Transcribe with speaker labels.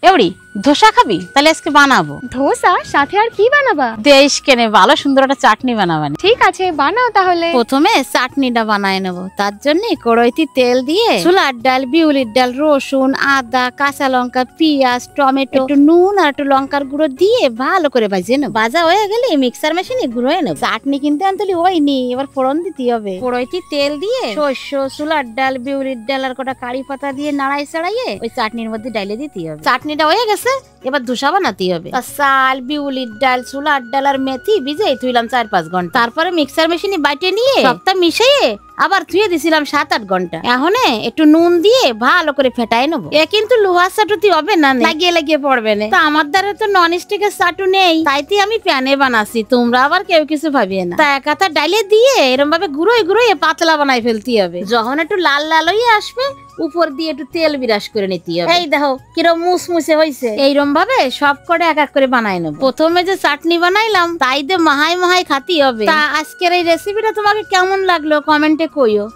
Speaker 1: এওড়ি ধোসা খাবি? তাহলে আজকে বানাবো।
Speaker 2: ধোসা? সাথে আর কি বানাবা?
Speaker 1: দেশ কেনে ভালো সুন্দর একটা চাটনি বানাবানি।
Speaker 2: ঠিক আছে, বানাও তাহলে।
Speaker 1: প্রথমে চাটনিটা বানায় নেব। তার জন্য কড়াইতে তেল দিয়ে ছোলার ডাল, বিউলির ডাল, রসুন, আদা, কাঁচা লঙ্কা, পেঁয়াজ, টমেটো, একটু নুন আর একটু লঙ্কার গুঁড়ো দিয়ে ভালো করে ভাজিয়ে নেব। ভাজা হয়ে গেলে মিক্সার মেশিনে গুঁড়োয় নেব। চাটনি কিনতে আনতে হয়নি, এবার ফোড়ন দিতে হবে। কড়াইতে তেল দিয়ে শস্য, ছোলার ডাল, বিউলির ডাল আর কটা কারি পাতা দিয়ে নাড়াই চাড়াইয়ে ওই চাটনির মধ্যে ডাইলে দিতে হবে। চাটনিটা হয়ে গেছে, এবার ধোসা বানাতে হবে। চাল, বিউলির ডাল, ছোলার ডাল আর মেথি ভিজিয়ে থুইলাম 4-5 ঘন্টা। তারপরে মিক্সার মেশিনে বাইটে নিয়ে সবটা মিশিয়ে আবার ধুয়ে দিছিলাম 7-8 ঘন্টা। এখন একটু নুন দিয়ে ভালো করে ফেটাই নেবো। এ কিন্তু লোহার চাটুতি হবে না, লাগিয়ে লাগিয়ে পড়বে না। তা আমার দ্বারা তো নন স্টিকের চাটু নেই, তাইতে আমি প্যানে বানাচ্ছি। তোমরা আবার কেউ কিছু ভাবিয়ে না। তা এক হাতা ডাইলে দিয়ে এরকম ভাবে গুঁড়োয় গুঁড়োয় পাতলা বানাই ফেলতে হবে। যখন একটু লাল লাল হয়ে আসবে উপর দিয়ে একটু তেল বিরাস করে নিতে হবে। এই দেখো কিরম মুসমুসে হয়েছে। এইরকম ভাবে সব করে এক এক করে বানাই নেবো। প্রথমে যে চাটনি বানাইলাম তাই দিয়ে মাহাই মাহাই খাতি হবে। তা আজকের এই রেসিপিটা তোমাকে কেমন লাগলো কমেন্টে কইও।